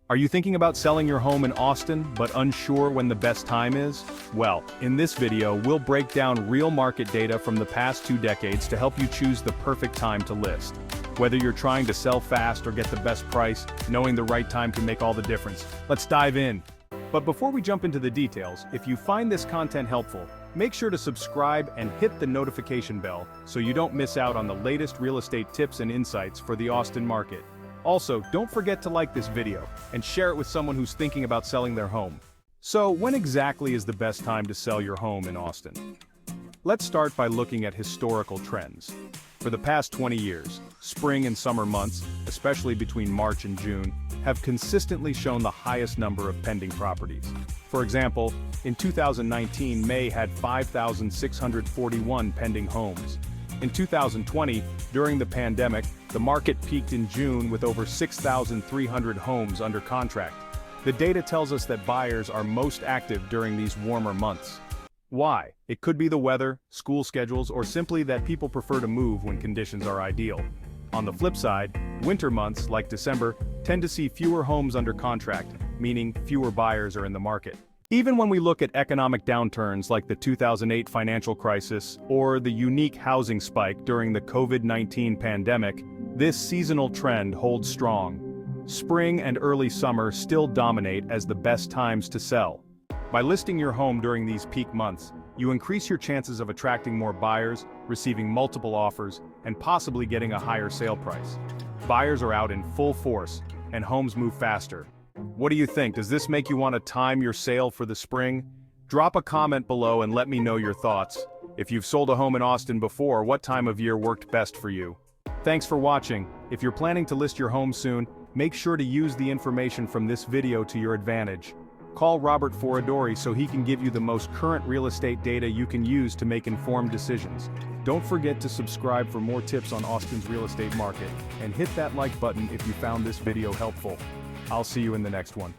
Are you thinking about selling your home in Austin but unsure when the best time is? Well, in this video we'll break down real market data from the past 2 decades to help you choose the perfect time to list. Whether you're trying to sell fast or get the best price, knowing the right time can make all the difference. Let's dive in. But before we jump into the details, if you find this content helpful, make sure to subscribe and hit the notification bell so you don't miss out on the latest real estate tips and insights for the Austin market. Also, don't forget to like this video and share it with someone who's thinking about selling their home. So, when exactly is the best time to sell your home in Austin? Let's start by looking at historical trends. For the past 20 years, spring and summer months, especially between March and June, have consistently shown the highest number of pending properties. For example, in 2019, May had 5,641 pending homes. In 2020, during the pandemic, the market peaked in June with over 6,300 homes under contract. The data tells us that buyers are most active during these warmer months. Why? It could be the weather, school schedules, or simply that people prefer to move when conditions are ideal. On the flip side, winter months, like December, tend to see fewer homes under contract, meaning fewer buyers are in the market. Even when we look at economic downturns like the 2008 financial crisis or the unique housing spike during the COVID-19 pandemic, this seasonal trend holds strong. Spring and early summer still dominate as the best times to sell. By listing your home during these peak months, you increase your chances of attracting more buyers, receiving multiple offers, and possibly getting a higher sale price. Buyers are out in full force, and homes move faster. What do you think? Does this make you want to time your sale for the spring? Drop a comment below and let me know your thoughts. If you've sold a home in Austin before, what time of year worked best for you? Thanks for watching. If you're planning to list your home soon, make sure to use the information from this video to your advantage. Call Robert Foradori so he can give you the most current real estate data you can use to make informed decisions. Don't forget to subscribe for more tips on Austin's real estate market, and hit that like button if you found this video helpful. I'll see you in the next one.